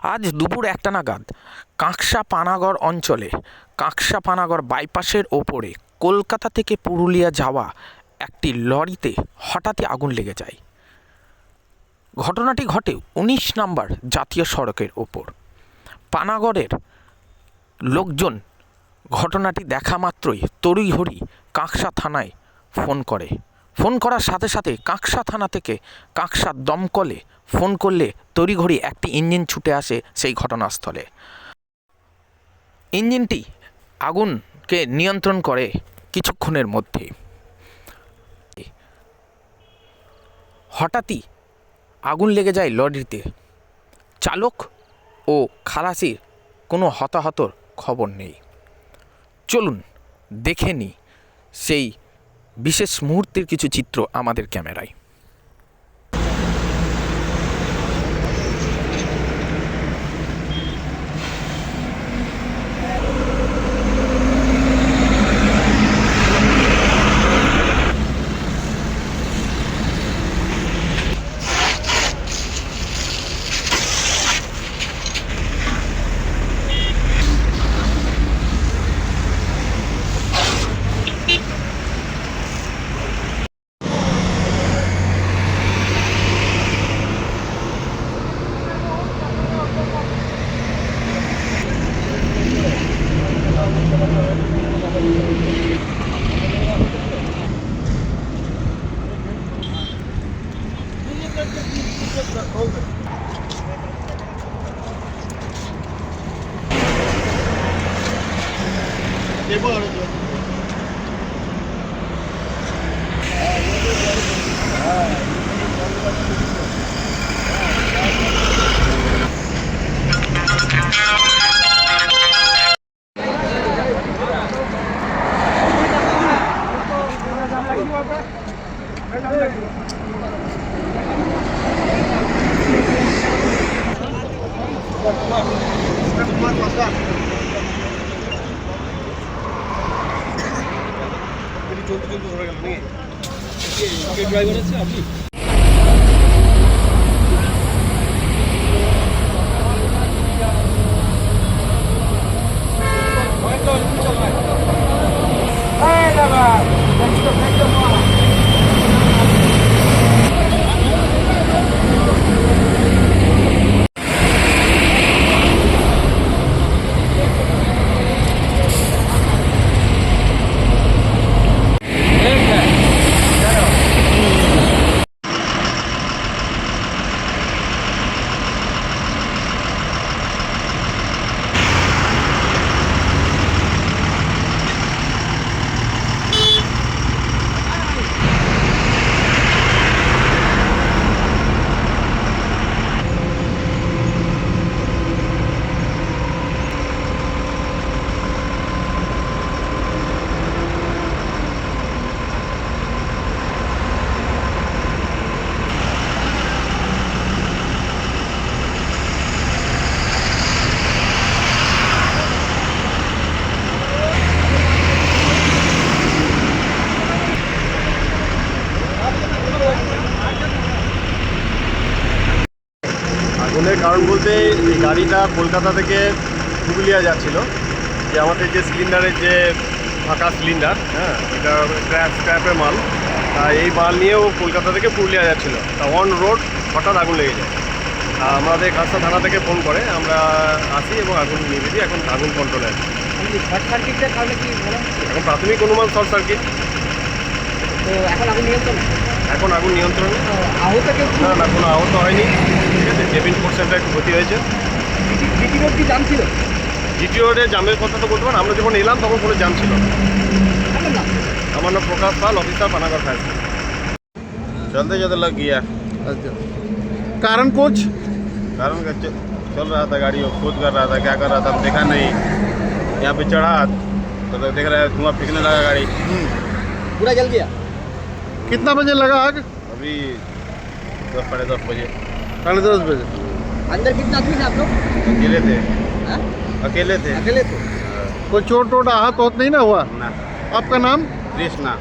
আজ দুপুর 1টা নাগাদ কাঁকসা পানাগড় অঞ্চলে কাঁকসা পানাগড় বাইপাসের ওপরে কলকাতা থেকে পুরুলিয়া যাওয়া একটি লরিতে হঠাৎই আগুন লেগে যায়। ঘটনাটি ঘটে 19 নম্বর জাতীয় সড়কের ওপর। পানাগড়ের লোকজন ঘটনাটি দেখা মাত্রই তড়িঘড়ি কাঁকসা থানায় ফোন করার সাথে সাথে কাঁকসা থানা থেকে কাঁকসা দমকলে ফোন করলে তড়িঘড়ি একটি ইঞ্জিন ছুটে আসে সেই ঘটনাস্থলে। ইঞ্জিনটি আগুনকে নিয়ন্ত্রণ করে কিছুক্ষণের মধ্যে। হঠাৎই আগুন লেগে যায় লরিতে। চালক ও খালাসির কোনো হতাহতর খবর নেই। চলুন দেখে নিই সেই বিশেষ মুহূর্তের কিছু চিত্র আমাদের ক্যামেরায়। ড্রাইভার আছে আপনি? আগুনের কারণ বলতে এই গাড়িটা কলকাতা থেকে পুরুলিয়া যাচ্ছিল। যে আমাদের যে সিলিন্ডারের যে ফাঁকা সিলিন্ডার, হ্যাঁ, এটা স্ক্র্যাপের মাল, এই মাল নিয়েও কলকাতা থেকে পুরুলিয়া যাচ্ছিল। তা অন রোড হঠাৎ আগুন লেগে যায়। আমাদের কাঁকসা থানা থেকে ফোন করে, আমরা আসি এবং আগুন নিয়ে দিই। এখন আগুন কন্ট্রোলে আছে। শর্ট সার্কিটের কারণে কি এখন প্রাথমিক অনুমান শর্ট সার্কিট। তো এখন আগুন নিয়ন্ত্রণে? এখন আগুন নিয়ন্ত্রণে। আহত কেউ? না, কোনো আহত হয়নি। ঠিক আছে, কেবিন পোর্শনটা একটু ক্ষতি হয়েছে। জিটি রোড কি জাম ছিল? জিটি রোডে জামের কথা তো বলতে পারেন। আমরা যখন এলাম তখন কোনো জাম ছিল না। আমার নাম प्रकाश पाल, ऑफिसर पानागढ़ फायर। चलते चलते लग गया। अच्छा, कारण कुछ? कारण का चल रहा था गाड़ी, खोज कर रहा था, क्या कर रहा था हम देखा नहीं। यहाँ पे चढ़ा तो देख रहे हैं धुआं फेंकने लगा गाड़ी। पूरा जल गया? कितना बजे लगा आग? अभी 10 साढ़े 10 बजे। 10:30 बजे। अंदर कितना आदमी थे आप लोग? अकेले थे। हाँ? अकेले थे। अकेले थे? कोई चोट आहत होत नहीं ना हुआ? ना। आपका नाम? कृष्णा।